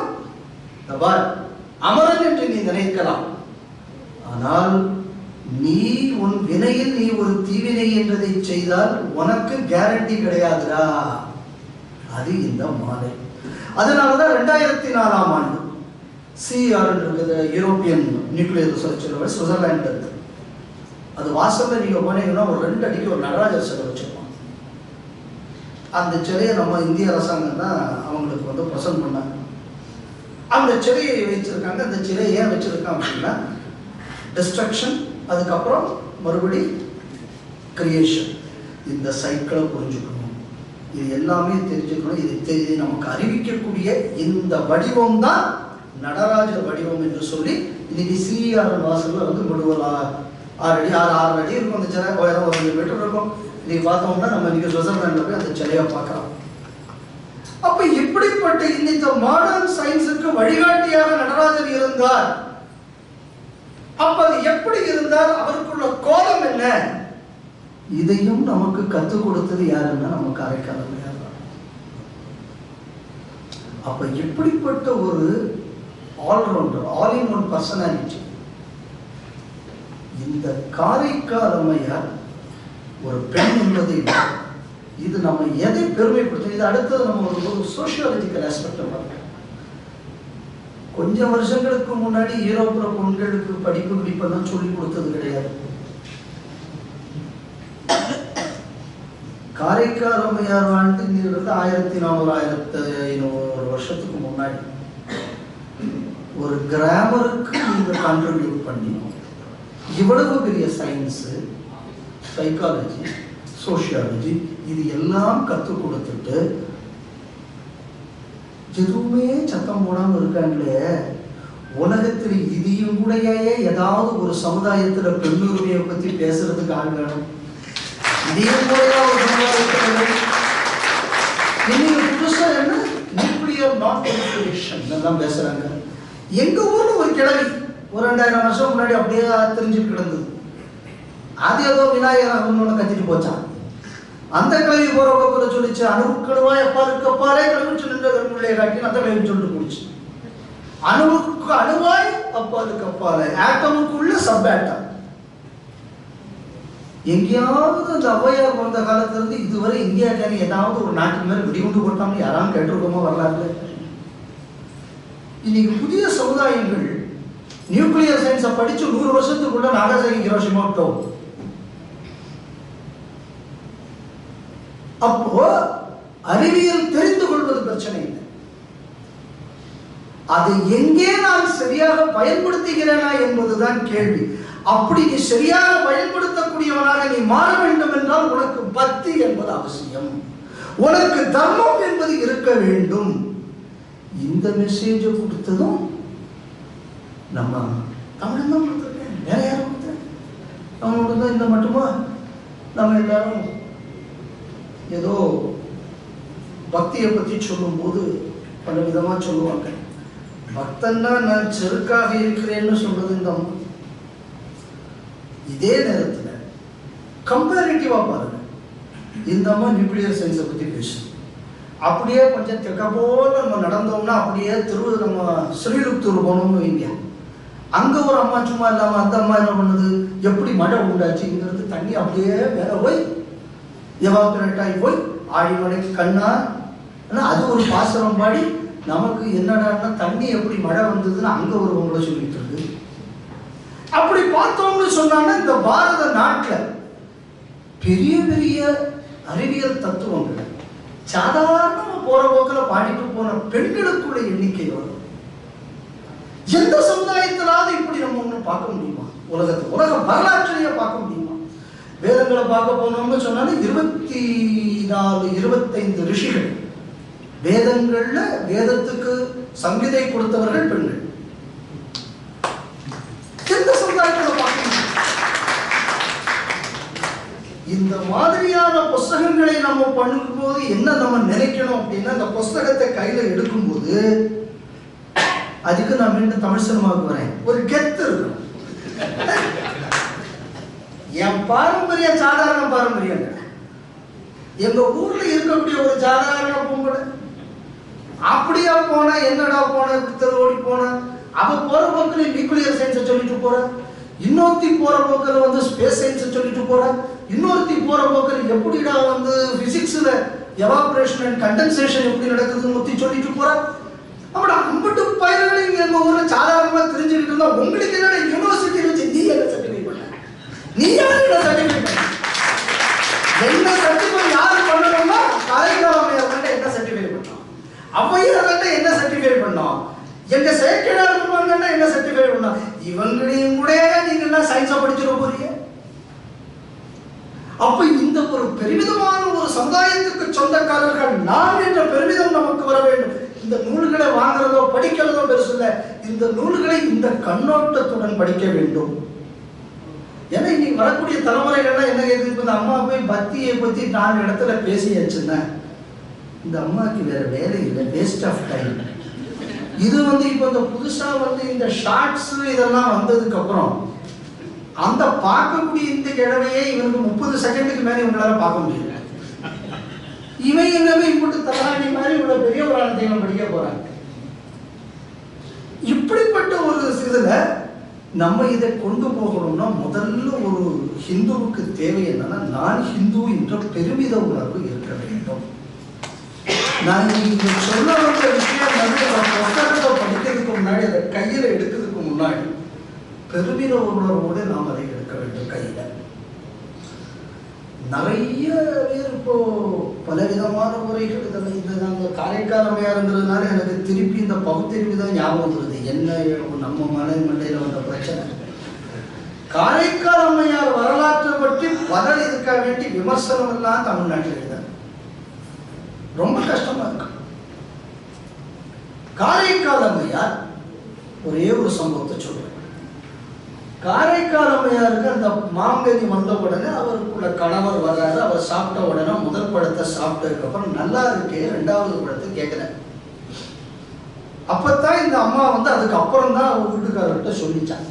அமரன் என்று நீ நினைக்கலாம், ஆனால் நீ உன் வினையில் நீ ஒரு தீவினை என்றதை செய்தால் உனக்கு கேரண்டி கிடையாதுடா. அது இந்த மாலை. அதனாலதான் 2004ஆம் ஆண்டு CER இருக்குது, European nuclear research labour, Switzerland இருக்கு. அது வாசல்ல நீங்க போனீங்கன்னா ஒரு 2 அடிக்கு ஒரு நடராஜர் சிலை வச்சிருப்பாங்க. அந்த சிலையை நம்ம இந்திய அரசாங்கம் தான் அவங்களுக்கு பிரசன்ட் பண்ணாங்க. அந்த சிலையை வச்சிருக்காங்க. அந்த சிலையை ஏன் வச்சிருக்காங்க அப்படின்னா, டிஸ்ட்ரக்ஷன், அதுக்கப்புறம் மறுபடி கிரியேஷன். இந்த சைக்கிளை புரிஞ்சுக்கணும், இது எல்லாமே தெரிஞ்சுக்கணும். இது நமக்கு அறிவிக்கக்கூடிய இந்த வடிவம் தான் நடராஜர் வடிவம் என்று சொல்லி இன்னைக்கு CER வாசல்ல முழுவல் 6 அடி 6 அடி இருக்கும். அந்த சிலை 1 மீட்டர் இருக்கும். இன்னைக்கு பார்த்தோம்னா நம்ம இன்னைக்கு சுவிட்சர்லாந்துல போய் அந்த சிலையை பார்க்கலாம். அப்ப இப்படிப்பட்ட இந்த மாடர்ன் சயின்ஸுக்கு வழிகாட்டியாக நடராஜர் இருந்தார். அப்ப அது எப்படி இருந்தால் அவருக்குள்ள கோலம் என்ன, இதையும் நமக்கு கற்றுக் கொடுத்தது யாருன்னா நம்ம காரைக்கால் அம்மையார் தான். அப்ப இப்படிப்பட்ட ஒரு allrounder, all in one personality இந்த காரைக்கால் அம்மையார் ஒரு பெண் என்பது இது நம்ம எதை பெருமைப்படுத்தும். இது அடுத்தது நம்ம ஒரு சோசியாலஜிக்கல் ஆஸ்பெக்ட் பார்க்கணும். கொஞ்சம் வருஷங்களுக்கு முன்னாடி யூரோப்புற பெண்களுக்கு படிப்பு படிப்பெல்லாம் சொல்லி கொடுத்தது கிடையாது. காரைக்கால் அம்மையார் வாழ்ந்து இங்கிருந்து 1400-1500 வருஷத்துக்கு முன்னாடி ஒரு கிராமருக்கு நீங்க கான்ட்ரிபியூட் பண்ணி இவ்வளவு பெரிய சயின்ஸ், சைக்காலஜி, சோசியாலஜி இது எல்லாம் கற்றுக் கொடுத்துட்டு எதுவுமே சத்தம் போடாம இருக்காங்களே, உலகத்தில் இதையும் கூடயே ஏதாவது ஒரு சமுதாயத்துல பெண்ணுரிமையை பத்தி பேசுறதுக்கு ஆள் வேணும். இதையும் கூடயா ஒரு சமுதாயத்தில் இன்னைக்கு புதுசா என்ன நியூக்ளியர் நான் ப்ரொலிஃபரேஷன் எல்லாம் பேசுறாங்க. எங்க ஊர்ல ஒரு கிழவி ஒரு 2000 வருஷம் முன்னாடி அப்படியே தெரிஞ்சுட்டு கிடந்தது. அது ஏதோ விநாயகர் கத்திட்டு போச்சான். அந்த கிழவி போற போக்கில் சொல்லிச்சு, அணுவுக்கணுவாய் அப்பாலுக்கு அப்பாலே கிளம்பிச்சு நின்ற கருமுள்ளையை காட்டி அந்த கிழவி சொல்லிட்டு போச்சு. அணுவுக்கு அணுவாய் அப்பாலுக்கு அப்பாலே, ஆட்டமுக்குள்ள சப் ஆட்டம். எங்கேயாவது அந்த ஔவையார் பிறந்த காலத்துல இருந்து இதுவரை இந்தியாக்கான ஏதாவது ஒரு நாட்டுக்கு மேல வெடிகுண்டு போட்டாமல் யாராலும் கேட்டிருக்கோமோ வரலாறுல. இன்னைக்கு புதிய சமுதாயங்கள் நியூக்ளியர் சயின்ஸை படிச்சு 100 வருஷத்துக்குள்ள நாகாசாகி ஹிரோஷிமா விட்டோம். அப்போ அறிவியல் தெரிந்து கொள்வது பிரச்சனை இல்லை. அதை எங்கே நான் சரியாக பயன்படுத்துகிறேனா என்பதுதான் கேள்வி. அப்படி நீ சரியாக பயன்படுத்தக்கூடியவனாக நீ மாற வேண்டும் என்றால் உனக்கு பக்தி என்பது அவசியம், உனக்கு தர்மம் என்பது இருக்க வேண்டும். இந்த மெசேஜ் கொடுத்ததும் நம்ம தமிழ் தான் கொடுத்துருக்கேன், வேற யாரும் கொடுத்தேன் அவங்களோட தான். இந்த மட்டுமா நம்ம எல்லாரும் ஏதோ பக்தியை பற்றி சொல்லும்போது பல விதமா சொல்லுவாங்க. பக்தன்னா நான் செருக்காக இருக்கிறேன்னு சொல்றது இந்த அம்மா. இதே நேரத்தில் கம்பேரிட்டிவா பாருங்க, இந்த அம்மா நியூக்ளியர் சயின்ஸை பற்றி பேசுது. அப்படியே கொஞ்சம் தெக்க போல நம்ம நடந்தோம்னா அப்படியே நம்ம ஸ்ரீலுப்தூர் போனோம்னு வைங்க, அங்க ஒரு அம்மா சும்மா இல்லாம அந்த அம்மா என்ன பண்ணுது, எப்படி மழை உண்டாச்சுங்கிறது தண்ணி அப்படியே வேற போய் எவாபரேட் ஆகி போய் ஆழிமலைக்கு கண்ணா அது ஒரு பாசனம் பாடி நமக்கு என்னடான்னா தண்ணி எப்படி மழை வந்ததுன்னு அங்க ஒரு உங்களை சொல்லிட்டு இருக்கு. அப்படி பார்த்தோம்னு சொன்னாங்கன்னா இந்த பாரத நாட்டில் பெரிய பெரிய அறிவியல் தத்துவங்கள் சாதாரணமா போற போக்கில் பாடிட்டு போன பெண்களுக்குள்ள எண்ணிக்கை வரும். எந்த சமுதாயத்திலாவது இப்படி நம்ம ஒண்ணு பார்க்க முடியுமா? உலக வரலாற்றிலேயே பார்க்க முடியுமா? வேதங்களை பார்க்க போனோம்னு சொன்னாலும் 24-25 ரிஷிகள். வேதங்கள்ல வேதத்துக்கு சங்கீதை கொடுத்தவர்கள் பெண்கள். எந்த சமுதாயத்தில் பார்க்க முடியும்? இந்த மாதிரியான புஸ்தகங்களை நம்ம பண்ணும்போது என்ன நம்ம நினைக்கணும் அப்படின்னா, இந்த புஸ்தகத்தை கையில எடுக்கும்போது அதுக்கு நான் மீண்டும் தமிழ் சினிமாவுக்கு வரேன், ஒரு கெத்து இருக்கணும். என் பாரம்பரியம் சாதாரண பாரம்பரியம். எங்க ஊர்ல இருக்கக்கூடிய ஒரு சாதாரண பொங்கல் அப்படியா போன என்னடா போன ஓடி போன அவ போற போக்கில் நியூக்ளியர் சயின்ஸை சொல்லிட்டு போற, இன்னொருத்தி போற போக்கில் ஸ்பேஸ் சயின்ஸை சொல்லிட்டு போற, இன்னொருத்தி போற போக்கில் எப்படிடா பிசிக்ஸ்ல எவாபரேஷன் அண்ட் கண்டென்சேஷன் எப்படி நடக்குதுன்னு சொல்லிட்டு போற. அப்படி அம்பட்டு பயிர்களை எங்க ஊர்ல சாதாரணமா தெரிஞ்சுக்கிட்டு இருந்தா உங்களுக்கு என்னடா யூனிவர்சிட்டி வச்சு நீ என்ன சர்டிஃபிகேட் பண்ண, நீ யாரு என்ன சர்டிஃபிகேட் பண்ண, என்ன சர்டிஃபிகேட் யாரு பண்ணணும்னா காரைக்கால் அம்மையார் என்ன சர்டிஃபிகேட் பண்ணோம், ஔவையார் என்ன சர்டிஃபிகேட் பண்ணோம், எங்க செயற்கையாளர் இருப்பாங்கன்னா என்ன சர்டிஃபிகேட் பண்ணோம். இவங்களையும் கூட நீங்க என்ன சயின்ஸா படிச்சிட போறீங்க. அப்ப இந்த ஒரு பெருமிதமான ஒரு சமுதாயத்துக்கு சொந்தக்காரர்கள் நான் என்ற பெருமிதம் நமக்கு வர வேண்டும். இந்த நூல்களை வாங்குறதோ படிக்கிறதோ பெருசு இல்லை, இந்த நூல்களை இந்த கண்ணோட்டத்துடன் படிக்க வேண்டும். ஏன்னா இன்னைக்கு வரக்கூடிய தலைமுறைகள்லாம் என்ன கேட்குது, இந்த அம்மா போய் பக்தியை பத்தி 4 இடத்துல பேசியாச்சுன்னா இந்த அம்மாவுக்கு வேற வேலை இல்லை, வேஸ்ட் ஆஃப் டைம். இது இப்ப இந்த புதுசா இந்த ஷார்ட்ஸ் இதெல்லாம் வந்ததுக்கு அப்புறம் அந்த பார்க்கக்கூடிய இந்த கிழமையே இவனுக்கு 30 செகண்டுக்கு மேலே இவங்களால பார்க்க முடியல. இவன் எங்கவே இப்படி தலாணி மாதிரி இவ்வளவு பெரிய ஒரு ஆள் தெய்வம் படிக்க போறாங்க. இப்படிப்பட்ட ஒரு இதுல நம்ம இதை கொண்டு போகணும்னா முதல்ல ஒரு ஹிந்துவுக்கு தேவை என்னன்னா, நான் ஹிந்து என்ற பெருமித உணர்வு இருக்க வேண்டும். நான் இங்க சொல்ல வந்த விஷயம் புத்தகத்தை படிக்கிறதுக்கு முன்னாடி, அதை கையில எடுக்கிறதுக்கு முன்னாடி பெருமித உணர்வோடு நாம் அதை எடுக்க வேண்டும் கையில. நிறைய பேர் இப்போ பலவிதமான உரைகள் இந்த காரைக்கால் அம்மையாருங்கிறதுனால எனக்கு திருப்பி இந்த பகுத்தறிவு தான் ஞாபகம் வருது. என்ன நம்ம மண்டையில வந்த பிரச்சனை. காரைக்கால் அம்மையார் வரலாற்றை பற்றி பலர் இருக்க வேண்டி விமர்சனம் எல்லாம் தமிழ்நாட்டில் எழுத ரொம்ப கஷ்டமா இருக்கு. காரைக்கால் அம்மையார் ஒரே ஒரு சம்பவத்தை சொல்றேன். காரைக்கால் அம்மையாருக்கு அந்த மாங்கனி வந்த உடனே அவருக்குள்ள கணவர் வர்றாரு. அவர் சாப்பிட்ட உடனே முதல் பழத்தை சாப்பிட்டதுக்கு அப்புறம் நல்லா இருக்கே, ரெண்டாவது பழத்தை கேட்கிறேன். அப்பத்தான் இந்த அம்மா வந்து அதுக்கு அப்புறம் தான் அவங்க வீட்டுக்காரர்கிட்ட சொல்லிச்சாங்க.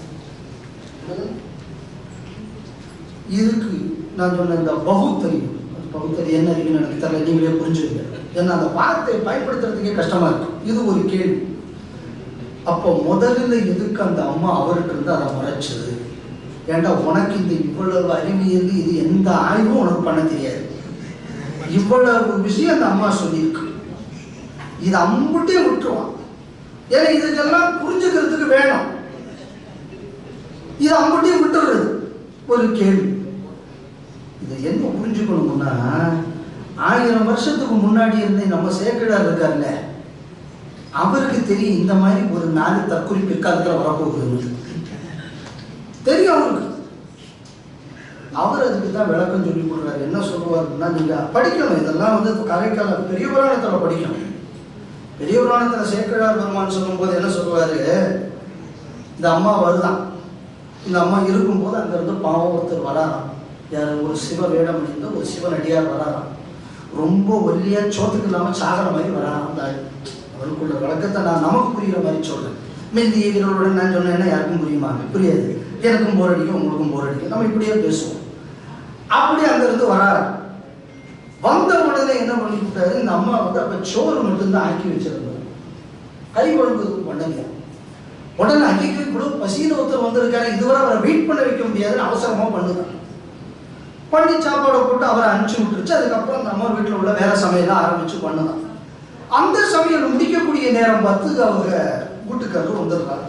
இதுக்கு நான் சொன்ன இந்த பகுத்தறிவு, பகுத்தறிவு என்ன இருக்குன்னு எனக்கு தெரியல, நீங்களே புரிஞ்சுங்க. ஏன்னா அந்த வார்த்தையை பயன்படுத்துறதுக்கே கஷ்டமா இருக்கும். இது ஒரு கேள்வி. அப்போ முதல்ல எதுக்கு அந்த அம்மா அவருக்கு இருந்து அதை மறைச்சது? ஏண்டா உனக்கு இந்த இவ்வளவு அறிவியல் இது எந்த ஆய்வும் உனக்கு பண்ண தெரியாது. இவ்வளவு விஷயம் அந்த அம்மா சொல்லியிருக்கு. இது அம்புட்டே விட்டுருவான். ஏன்னா இதுக்கெல்லாம் புரிஞ்சுக்கிறதுக்கு வேணும். இது அம்புட்டே விட்டுறது ஒரு கேள்வி. இதை என்ன புரிஞ்சுக்கணும்னா, 1000 வருஷத்துக்கு முன்னாடி இருந்த நம்ம சேக்கிழார் இருக்கார்ல, அவருக்கு தெரியும் இந்த மாதிரி ஒரு 4 தற்கொலை பிற்காலத்தில் வரப்போகுது தெரியும் அவருக்கு. அவர் அதுக்கு தான் விளக்கம் சொல்லி கொடுக்குறாரு. என்ன சொல்லுவாருன்னா, நீங்க படிக்கணும், இதெல்லாம் வந்து காரைக்கால பெரிய புராணத்தில் படிக்கணும். பெரிய புராணத்தில் சேக்கிழார் பெருமான் சொல்லும் போது என்ன சொல்லுவாரு, இந்த அம்மா வருதான், இந்த அம்மா இருக்கும்போது அங்கிருந்து பாவம் ஒருத்தர் வராராம். யார்? ஒரு சிவ வேடம் அணிந்த ஒரு சிவனடியார் வராராம். ரொம்ப ஒல்லியா சோத்துக்கு இல்லாம சாகர மாதிரி வராராம். அந்த அவருக்குள்ள விளக்கத்தை நான் நமக்கு புரிகிற மாதிரி சொல்றேன். மீதி இவர்களுடன் நான் சொன்னேன்னா யாருக்கும் புரியுமாங்க? புரியாது. எனக்கும் போர் அடிக்கும், உங்களுக்கும் போர் அடிக்கும், நம்ம இப்படியே பேசுவோம். அப்படி அங்கிருந்து வராரு. வந்த உடனே என்ன பண்ணி விட்டாரு, இந்த அம்மா வந்து அப்ப சோறு மட்டும்தான் ஆக்கி வச்சிருந்தாரு, கை குழம்பு பண்ணல. உடனே அன்னைக்கு கூட பசியில ஒருத்தர் வந்திருக்காரு, இதுவரை அவரை வெயிட் பண்ண வைக்க முடியாதுன்னு அவசரமா பண்ணுதான். பண்ணி சாப்பாடை போட்டு அவரை அனுப்பிச்சு விட்டுருச்சு. அதுக்கப்புறம் அந்த அம்மா வீட்டில் உள்ள வேற சமையலாம் ஆரம்பிச்சு பண்ணுதான். அந்த சமையல் முடிக்கக்கூடிய நேரம் பார்த்து அவங்க வீட்டுக்காரர் வந்துடுறாரு.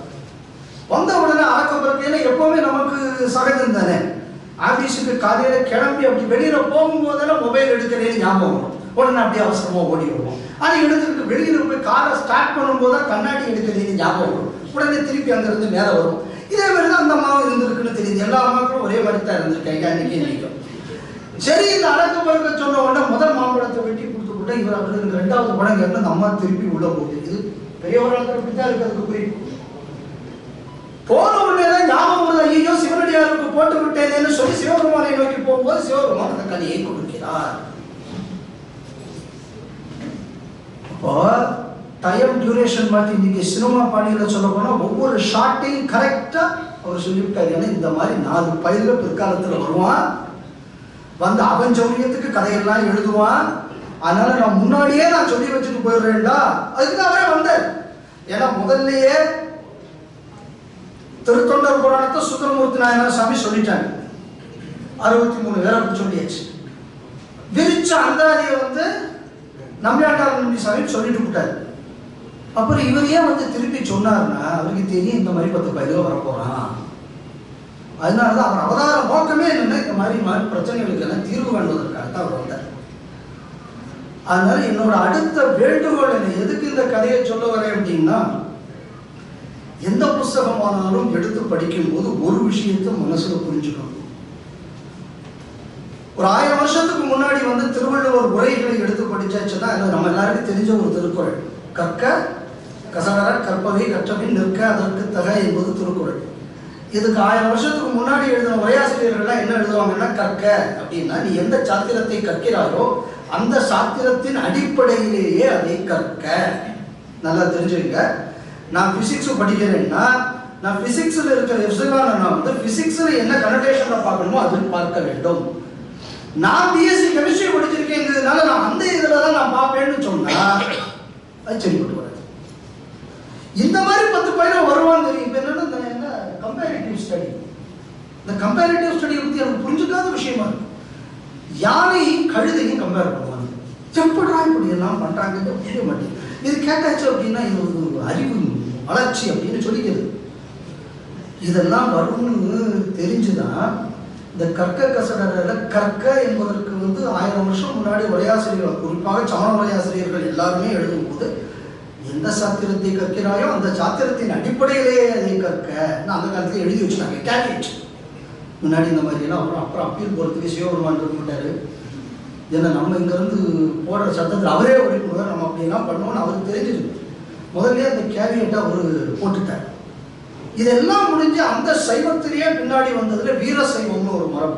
வந்த உடனே அறக்கப்புறக்கையில எப்பவுமே நமக்கு சகஜம் தானே, ஆபீஸுக்கு காலையில கிளம்பி அப்படி வெளியில போகும்போதெல்லாம் மொபைல் எடுக்கிறேன்னு ஞாபகம் வரும். உடனே அப்படியே அவசரமா ஓடி வருவோம். அதை எடுத்துக்கிட்டு வெளியில போய் காரை ஸ்டார்ட் பண்ணும்போது தான் கண்ணாடி எடுக்கிறேன்னு ஞாபகம் வரும். உடனே திருப்பி அங்கிருந்து மேலே வரும். இதே மாதிரி தான் அந்த அம்மாவும் இருந்திருக்குன்னு தெரியுது. எல்லா அம்மாக்களும் ஒரே மாதிரி தான் இருந்திருக்காங்க அன்னைக்கு நினைக்கும். சரி, இந்த அடக்க பழக்க சொன்ன உடனே முதல் மாம்பழத்தை வெட்டி கொடுத்து விட்டா இவர் அவருக்கு 2வது படம் கேட்டு அந்த அம்மா திருப்பி உள்ள போகுது. இது பெரிய ஒரு அப்படித்தான் இருக்கிறதுக்கு புரியும். போன உடனே தான் ஞாபகம் வருது, ஐயோ சிவனடியாருக்கு போட்டு விட்டேன்னு சொல்லி சிவபெருமானை நோக்கி போகும்போது சிவபெருமான் அந்த கனியை கொடுக்கிறார். இப்போ டைம் டியூரேஷன் மாற்றி இன்னைக்கு சினிமா பாணியில சொல்ல போனா ஒவ்வொரு ஷாட்டையும் கரெக்டா அவர் சொல்லிவிட்டாரு. ஏன்னா இந்த மாதிரி 4 பயிர்கள் பிற்காலத்தில் வருவான், வந்து அவன் சௌரியத்துக்கு கதையெல்லாம் எழுதுவான். அதனால நான் முன்னாடியே நான் சொல்லி வச்சுட்டு போயிடுறேன்டா, அதுக்காகவே வந்தேன். ஏன்னா முதல்லயே திருத்தொண்டர் புராணத்தை சுந்தரமூர்த்தி நாயனார் சாமி சொல்லிட்டாங்க. 63 பேரை சொல்லியாச்சு. விரிச்ச அந்தாதியை வந்து நம்பியாண்டார் சாமி சொல்லிட்டு விட்டாரு. அப்புறம் இவரையே வந்து திருப்பி சொன்னாருன்னா அவருக்கு தெரியும் இந்த மாதிரி 10 பயிர்கள் வரப்போறான். அதனாலதான் அவர் அவதார நோக்கமே என்னன்னா இந்த மாதிரி பிரச்சனைகளுக்கு எல்லாம் தீர்வு காண்பதற்காகத்தான் அவர் வந்தார். அதனால என்னோட அடுத்த வேண்டுகோள் என்ன, எதுக்கு இந்த கதையை சொல்ல வரேன் அப்படின்னா, எந்த புஸ்தகமானாலும் எடுத்து படிக்கும் போது ஒரு விஷயத்தை மனசுல புரிஞ்சுக்கணும். ஒரு 1000 வருஷத்துக்கு முன்னாடி வந்து திருவள்ளுவர் உரைகளை எடுத்து படிச்சாச்சுன்னா நம்ம எல்லாருக்கும் தெரிஞ்ச ஒரு திருக்குறள், கற்க கசடர கற்பவை கற்றபின் நிற்க அதற்கு தக என்பது திருக்குறள். இதுக்கு 1000 வருஷத்துக்கு முன்னாடி எழுதின உரையாசிரியர்கள்லாம் என்ன எழுதுவாங்கன்னா, கற்க அப்படின்னா நீ எந்த சாத்திரத்தை கற்கிறாரோ அந்த சாத்திரத்தின் அடிப்படையிலேயே அதை கற்க. நல்லா தெரிஞ்சுக்க. நான் பிசிக்ஸ் படிக்கிறேன்னா நான் பிசிக்ஸ்ல இருக்கிற எப்சிலானை நான் வந்து பிசிக்ஸ்ல என்ன கனடேஷன்ல பார்க்கணுமோ அதில் பார்க்க வேண்டும். நான் பிஎஸ்சி கெமிஸ்ட்ரி படிச்சிருக்கேங்கிறதுனால நான் அந்த இதுல தான் நான் பார்ப்பேன்னு சொன்னா அது சரிப்பட்டு வராது. இந்த மாதிரி 10 பையன் வருவான்னு தெரியும். இப்போ என்னன்னா கம்பேரிட்டிவ் கம்பேரிட்டிவ் ஸ்டடியை பற்றி எனக்கு புரிஞ்சுக்காத விஷயமா இருக்கும். யானையும் கழுதையும் கம்பேர் பண்ணுவாங்க. எப்படா இப்படி எல்லாம் பண்ணுறாங்கன்னு புரிய மாட்டேங்குது. இது கேட்டாச்சு அப்படின்னா இது ஒரு அறிவு வளர்ச்சி அப்படின்னு சொல்லிக்கிறது. இதெல்லாம் வரும்னு தெரிஞ்சுதான் இந்த கற்க கசடர கற்க என்பதற்கு 1000 வருஷம் முன்னாடி உரையாசிரியர்கள், குறிப்பாக சமண உரையாசிரியர்கள் எல்லாருமே எழுதும்போது எந்த சாத்திரத்தை கற்கிறாயோ அந்த சாத்திரத்தின் அடிப்படையிலேயே அதை கற்க அந்த காலத்தில் எழுதி வச்சுட்டாங்க. கேட்ச் முன்னாடி இந்த மாதிரி எல்லாம் வரும். அப்புறம் அப்பீல் போகிறதுக்கு சிவபெருமான் இருக்க மாட்டாரு. ஏன்னா நம்ம இங்கேருந்து போடுற சத்தத்தில் அவரே ஒழிப்புடுவார். நம்ம அப்படியெல்லாம் பண்ணோம்னு அவருக்கு தெரிஞ்சிருக்கு. முதல்ல அந்த கேவியட்டை அவர் போட்டுட்டார். இதெல்லாம் முடிஞ்சு அந்த சைவத்திலேயே பின்னாடி வந்ததுல வீரசைவம்னு ஒரு மரபு.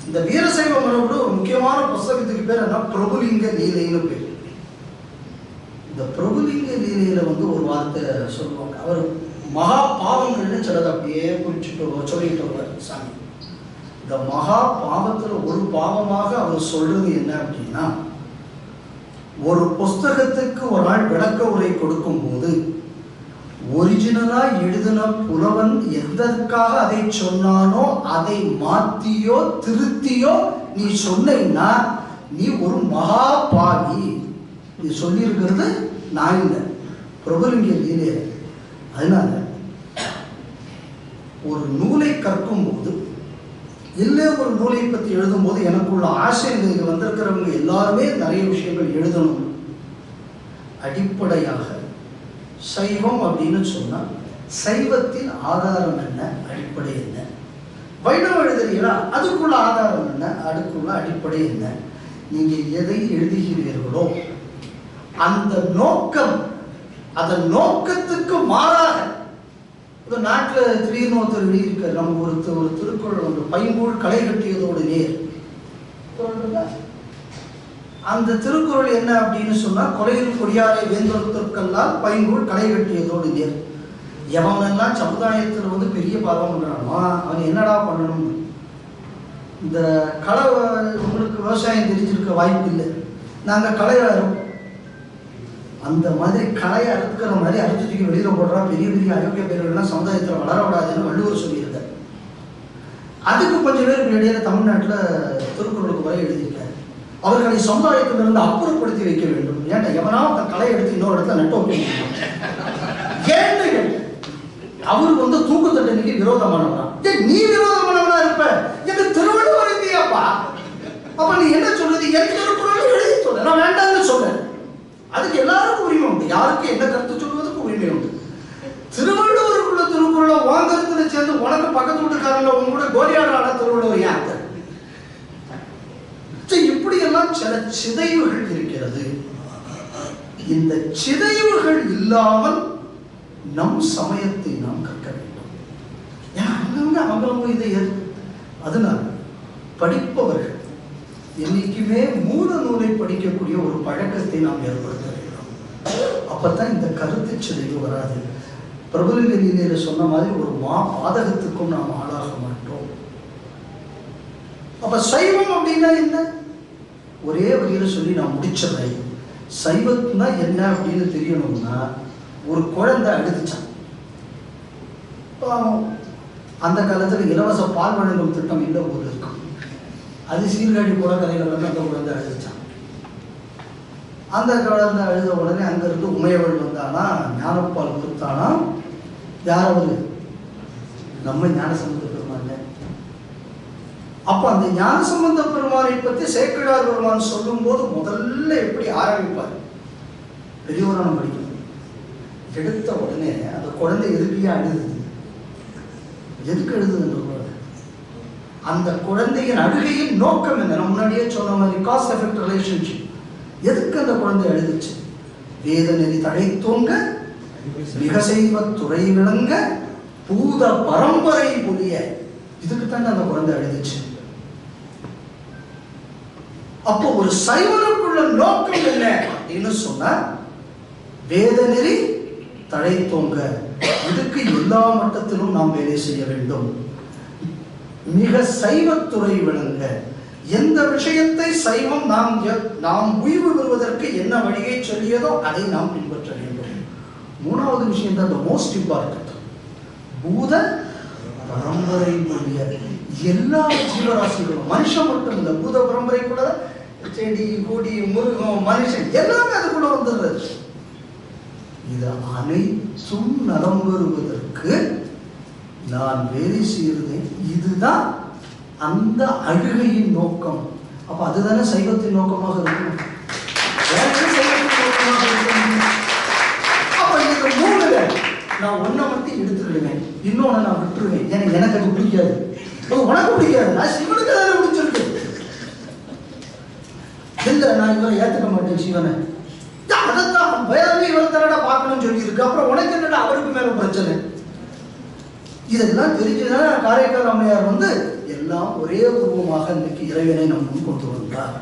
இந்த வீரசைவ மரபு ஒரு முக்கியமான புஸ்தகத்துக்கு பேர் என்ன, பிரபுலிங்க லீலைன்னு பேர். இந்த பிரபுலிங்க லீலையில ஒரு வார்த்தை சொல்லுவாங்க. அவர் மகா பாவங்கள்னு சிலதை அப்படியே குறிச்சுட்டு சொல்லிட்டு வருவார் சாமி. இந்த மகா பாவத்துல ஒரு பாவமாக அவர் சொல்றது என்ன அப்படின்னா, ஒரு புஸ்தகத்துக்கு ஒரு ஆள் விளக்க உரை கொடுக்கும் போது ஒரிஜினலா எழுதின புலவன் எதற்காக அதை சொன்னானோ அதை மாத்தியோ திருத்தியோ நீ சொன்னா நீ ஒரு மகா பாவி. நீ சொல்லியிருக்கிறது நான் இல்லை, பிரபுலிங்க லீலையில. அதனால ஒரு நூலை கற்கும் போது இல்லை ஒரு நூலை பற்றி எழுதும் போது எனக்குள்ள ஆசை, வந்திருக்கிறவங்க எல்லாருமே நிறைய விஷயங்கள் எழுதணும். அடிப்படையாக சைவம் அப்படின்னு சொன்னா சைவத்தின் ஆதாரம் என்ன, அடிப்படை என்ன? வைணவம் எழுதுறீங்களா, அதுக்குள்ள ஆதாரம் என்ன, அதுக்குள்ள அடிப்படை என்ன? நீங்க எதை எழுதுகிறீர்களோ அந்த நோக்கம், அதன் நோக்கத்துக்கு மாறாக இந்த நாட்டில் திடீர்னு ஒருத்தர் எழுதியிருக்காரு. நம்ம ஒரு திருக்குறள் பைங்கூழ் களை கட்டியதோடு நேர். அந்த திருக்குறள் என்ன அப்படின்னு சொன்னா, கொலையில் கொடியாரை வேந்தொருத்தற்கெல்லாம் பைங்கூழ் களை கட்டியதோடு நேர். எவனெல்லாம் சமுதாயத்தில் பெரிய பாவம் பண்றானோ அவன் என்னடா பண்ணணும்? இந்த களை, உங்களுக்கு விவசாயம் தெரிஞ்சிருக்க வாய்ப்பு இல்லை. நாங்கள் களை அறுப்போம். அந்த மாதிரி களையை அறுக்கிற மாதிரி அறுத்து தூக்கி வெளியில போடுறா. பெரிய பெரிய அயோக்கிய பேர்கள்லாம் சமுதாயத்தில் வளர விடாதுன்னு வள்ளுவர் சொல்லியிருக்கார். அதுக்கு கொஞ்சம் பேர் இடையில தமிழ்நாட்டில் திருக்குறளுக்கு வரை எழுதியிருக்காரு. அவர்களை சமுதாயத்திலிருந்து அப்புறப்படுத்தி வைக்க வேண்டும். ஏன்டா எவனா கலை எடுத்து இன்னொரு இடத்துல நட்டு வைக்க ஏன்னு அவர் தூக்கு தண்டனைக்கு விரோதமானவனா? நீ விரோதமானவனா இருப்ப, எங்க திருவள்ளுவர் இல்லையாப்பா? அப்ப நீ என்ன சொல்றது? என் திருக்குறள் எழுதி சொல்ல, நான் வேண்டாம்னு சொல்றேன். அதுக்கு எல்லாருக்கும் உரிமை உண்டு. யாருக்கு என்ன கருத்து சொல்வதற்கு உரிமை உண்டு. திருவள்ளுவருக்குள்ள திருக்குறளை வாங்கறதுல சேர்ந்து உனக்கு பக்கத்து வீட்டுக்காரங்க உங்க கூட கோலியாடான திருவள்ளுவர் யாரு? இப்படியெல்லாம் சில சிதைவுகள் இருக்கிறது. இந்த சிதைவுகள் இல்லாமல் நம் சமயத்தை நாம் கற்க வேண்டும். அவங்களும் இதை அதனால் படிப்பவர்கள் என்னைக்குமே மூல நூலை படிக்கக்கூடிய ஒரு பழக்கத்தை நாம் ஏற்படுத்த வேண்டும். அப்பதான் இந்த கருத்து சிதைவு வராது. பிரபுலிங்க லீலையில சொன்ன மாதிரி ஒரு பாதகத்துக்கும் நாம் ஆளாக மாட்டோம். அப்ப சைவம் அப்படின்னா என்ன? ஒரே வழியில சொல்லி நான் முடிச்சிடறேன். சைவம்னா என்ன அப்படின்னு தெரியணும்னா, ஒரு குழந்தை அழுதுச்சான். அந்த காலத்துல இலவச பால் வழங்கும் திட்டம் இல்லை போது இருக்கும். அது சீர்காழி குளக்கரையில் அந்த குழந்தை அழுதுச்சான். அந்த குழந்தை அழுத உடனே அங்கிருந்து உமையவள் வந்தானா, ஞானப்பால் கொடுத்தானா. யாராவது நம்ம ஞானசம்பந்த பெருமான். அப்ப அந்த ஞானசம்பந்த பெருமானை பற்றி சேக்கிழார் பெருமான் சொல்லும் போது முதல்ல எப்படி ஆரம்பிப்பார்? பெரியவரான படிக்கணும். எடுத்த உடனே அந்த குழந்தை எதுக்கையா அழுது, எதுக்கு எழுதுன்னு அந்த குழந்தையின் அழுகையின் நோக்கம் என்ன? முன்னாடியே சொன்ன மாதிரி காஸ் எஃபெக்ட் ரிலேஷன்ஷிப். எதுக்கு அந்த குழந்தை எழுதுச்சு? வேத நெறி தழைத்தோங்க, மிக செய்வ துறை விளங்க, பூத பரம்பரை புரிய. இதுக்குத்தானே அந்த குழந்தை எழுதுச்சு. அப்போ ஒரு சைவனுக்குள்ள நோக்கம் என்ன அப்படின்னு சொன்னா, வேத நெறி தழைத்தோங்க. இதுக்கு எல்லா மட்டத்திலும் நாம் வேலை செய்ய வேண்டும். மிக சைவத்துறை விளங்க. எந்த விஷயத்தை சைவம் நாம் உய்வு பெறுவதற்கு என்ன வழியை சொல்லியதோ அதை நாம் பின்பற்ற வேண்டும். மூணாவது விஷயம் தான் மோஸ்ட் இம்பார்ட்டன்ட், பூத பரம்பரையினுடைய எல்லா ஜீவராசிகளும், மனுஷன் மட்டும் இல்லை, பூத பரம்பரை கூட, செடி கொடி மிருகம் மனுஷன் எல்லாமே அதுக்குள்ள வந்துடுறது. இது அனைத்தும் நலம் பெறுவதற்கு நான் வேலை செய்கிறேன். இதுதான் அந்த அழுகையின் நோக்கம். அப்ப அதுதானே சைவத்தின் நோக்கமாக இருக்கும். அப்ப இந்த மூணுல நான் ஒன்றை மட்டும் எடுத்துக்கிடுவேன், இன்னொன்னு நான் விட்டுருவேன். ஏன்னா எனக்கு அது பிடிக்காது, உனக்கு பிடிக்காது, நான் சிவனுக்கு அதை பிடிச்சிருக்கு. இல்லை நான் இவரை ஏற்றுக்க மாட்டேன் சிவனை, அதைத்தான் வேறமே இவரை தரடா பார்க்கணும்னு சொல்லியிருக்கு. அப்புறம் உனக்கு என்னடா அவருக்கு மேல பிரச்சனை? இதெல்லாம் தெரிஞ்சுதான் காரைக்கால் அம்மையார் வந்து எல்லாம் ஒரே உருவமாக இன்னைக்கு இறைவனை நம் முன் கொண்டு வந்தார்.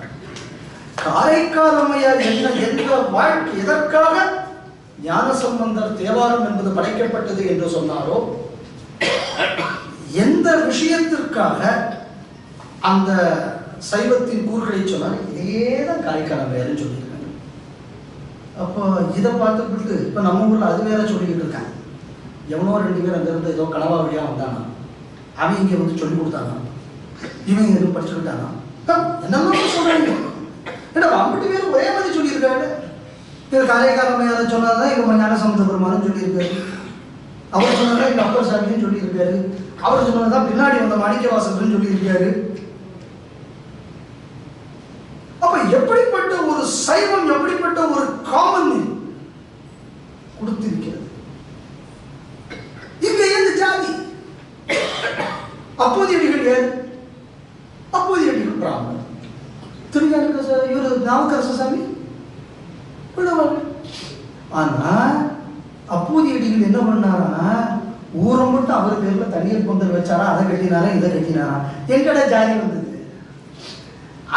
காரைக்கால் அம்மையார் எந்த வாழ்க்கை எதற்காக ஞானசம்பந்தர் தேவாரம் என்பது படைக்கப்பட்டது என்று சொன்னாரோ, எந்த விஷயத்திற்காக அந்த சைவத்தின் கூறுகளை சொன்னார், இதேதான் காரைக்கால் அம்மையார் சொல்லியிருக்காங்க. அப்போ இதை பார்த்துக்கிட்டு இப்போ நம்ம ஊரில் அது வேற சொல்லிக்கிட்டு இருக்காங்க. எவனோ 2 பேர் அங்கேருந்து ஏதோ கனவா வழியாக வந்தானா, அவன் இங்கே வந்து சொல்லி கொடுத்தானா, இவங்க எதுவும் படிச்சுக்கிட்டானா, என்னெல்லாம் சொல்கிறாங்க. ஏன்னா 50 பேர் ஒரே மாதிரி சொல்லியிருக்காரு. இவர் காரைக்கால் அம்மையார் சொன்னாதான் இவங்க ஞானசம்பந்த பெருமானும் சொல்லியிருக்காரு, அவர் சொன்னதான் எங்கள் அப்பர் சாமியும் சொல்லியிருக்காரு, அவர் சொன்னதான் பின்னாடி வந்த மாணிக்க வாசகர்னு சொல்லியிருக்காரு. அப்ப எப்படிப்பட்ட ஒரு சைவம், எப்படிப்பட்ட ஒரு காமன் கொடுத்திருக்கிறது. இங்க எந்த ஜாதி? அப்போதையடிகள் யார்? அப்போதையடிகள் பிராமணர். திருஞான இவர் நாவுக்கரசசாமி. ஆனா அப்போதையடிகள் என்ன பண்ணாரா, ஊரை மட்டும் அவர் பேர்ல தண்ணீர் கொண்டு வச்சாரா, அதை கட்டினாரா, இதை கட்டினாரா. எங்கட ஜாதி வந்தது?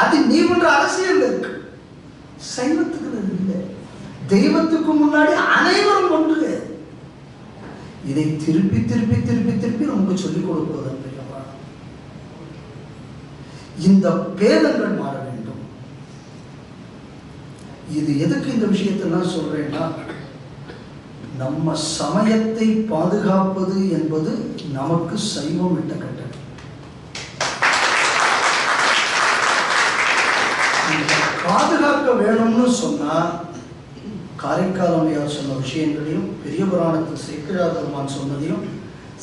அது நீ பண்ற அரசியல் இருக்கு. சைவத்துக்கு இல்லை. தெய்வத்துக்கு முன்னாடி அனைவரும் ஒன்று. இதை திருப்பி திருப்பி திருப்பி திருப்பி நமக்கு சொல்லிக் கொடுப்பது. இந்த பேதங்கள் மாற வேண்டும். இது எதுக்கு இந்த விஷயத்தெல்லாம் சொல்றேன்னா, நம்ம சமயத்தை பாதுகாப்பது என்பது நமக்கு சைவம் விட்ட கட்டளை. பாதுகாக்க வேணும்னு சொன்னா காரைக்கால் அம்மையார் சொன்ன விஷயங்களையும், பெரிய புராணத்தில் சேக்கிழார் பெருமான் சொன்னதையும்,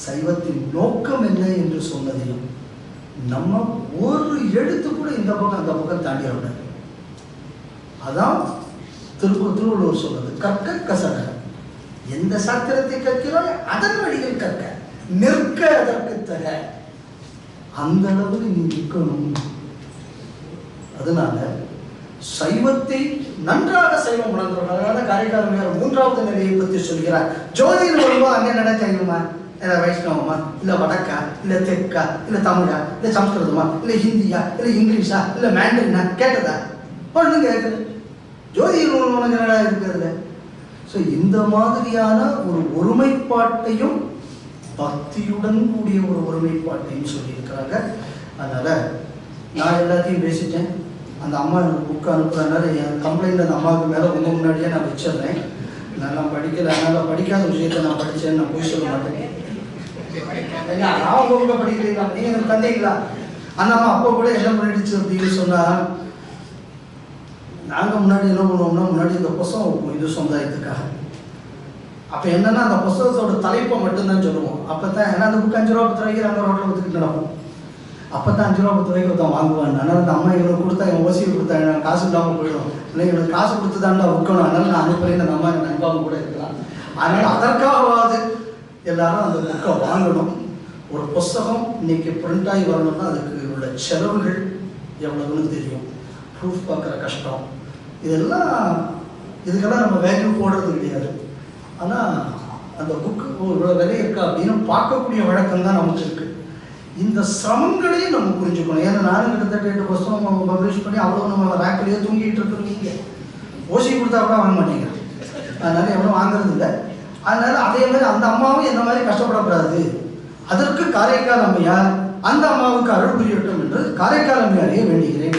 சைவத்தின் நோக்கம் என்ன என்று சொன்னதையும் நம்ம ஒரு எழுத்து கூட இந்த பக்கம் அந்த பக்கம் தாண்டி விடாது. அதான் திருவள்ளுவர் சொன்னது, கற்க கசட. எந்த சாத்திரத்தை கற்கிறோம் அதன் வழியில் கற்க, நிற்க அதற்கு தர. அந்த அளவுக்கு நீ நிற்கணும். அதனால சைவத்தை நன்றாக சைவம் உணர்ந்தவர்களான காரைக்கால் அம்மையார் 3வது நிலையை பற்றி சொல்கிறார். ஜோதியில் வரும்போது அங்கே நட சைவமா, இல்லை வைஷ்ணவமா, இல்லை வடக்கா, இல்லை தெற்கா, இல்லை தமிழா, இல்லை சம்ஸ்கிருதமா, இல்லை ஹிந்தியா, இல்லை இங்கிலீஷா, இல்லை மேண்டரினா கேட்டதா? ஒன்றும் கேட்கல. ஜோதியில் உனக்கு என்னடா இருக்கிறது? ஸோ இந்த மாதிரியான ஒரு ஒருமைப்பாட்டையும் பக்தியுடன் கூடிய ஒரு ஒருமைப்பாட்டையும் சொல்லியிருக்கிறாங்க. அதனால நான் எல்லாத்தையும் பேசிட்டேன். அந்த அம்மா எனக்கு புக்கு அனுப்புறதுனால என் கம்ப்ளைண்ட் அந்த அம்மாவுக்கு மேலே உங்க முன்னாடியே நான் வச்சிடுறேன். நான் படிக்கல, அதனால் படிக்காத விஷயத்தை நான் படித்தேன்னு நான் போய் சொல்ல மாட்டேன். நான் உங்க கூட படிக்கிறீங்களா, நீங்கள் எனக்கு தந்தீங்களா? அந்த அம்மா அப்போ கூட என்ன பண்ணிடுச்சு அப்படின்னு சொன்னால், நாங்கள் முன்னாடி என்ன பண்ணுவோம்னா, முன்னாடி இந்த புஸ்தகம் இது சமுதாயத்துக்காக. அப்போ என்னன்னா அந்த புஸ்தகத்தோட தலைப்பை மட்டும்தான் சொல்லுவோம். அப்போ தான் ஏன்னா அந்த புக்கு 5 ரூபா 10 ரூபாய்க்கு அந்த ரோட்டில் ஒத்துக்கிட்டு நடப்போம். அப்போ தான் 5 ரூபா 10 ரூபாய்க்கு ஒருத்தன் வாங்குவான். அதனால் அந்த அம்மா இவங்களுக்கு கொடுத்தா என் ஓசியை கொடுத்தா எனக்கு காசு இல்லாமல் போயிடும், இல்லை இவங்களுக்கு காசு கொடுத்து தாண்டா விற்கணும், அதனால் நான் அனுப்புறேன். அந்த அம்மா எனக்கு அனுப்பாமல் கூட இருக்கலாம். அதனால் அதற்காகவாது எல்லாரும் அந்த புக்கை வாங்கணும். ஒரு புஸ்தகம் இன்னைக்கு பிரிண்ட் ஆகி வரணும்னா அதுக்கு உள்ள செலவுகள் எவ்வளவுன்னு தெரியும். ப்ரூஃப் பார்க்குற கஷ்டம், இதுக்கெல்லாம் நம்ம வேல்யூ போடுறது கிடையாது. ஆனால் அந்த புக்கு இவ்வளோ விலை இருக்கா அப்படின்னு பார்க்கக்கூடிய வழக்கம் தான் நமக்கு இருக்குது. இந்த சிரமங்களையும் நம்ம புரிஞ்சுக்கணும். ஏன்னா நானும் கிட்டத்தட்ட 8 புஸ்தகம் பப்ளிஷ் பண்ணி அவ்வளோ நம்ம ரேக்கிலேயே தூங்கிட்டு இருக்கிறீங்க. ஓசி கொடுத்தா கூட வாங்க மாட்டேங்க, அதனால எவ்வளோ வாங்குறது இல்லை. அதனால அதே மாதிரி அந்த அம்மாவும் என்ன மாதிரி கஷ்டப்படக்கூடாது. அதற்கு காரைக்கால் அம்மையார் அந்த அம்மாவுக்கு அருள் புரியட்டும் என்று காரைக்கால் அம்மையாரையே வேண்டுகிறேன்.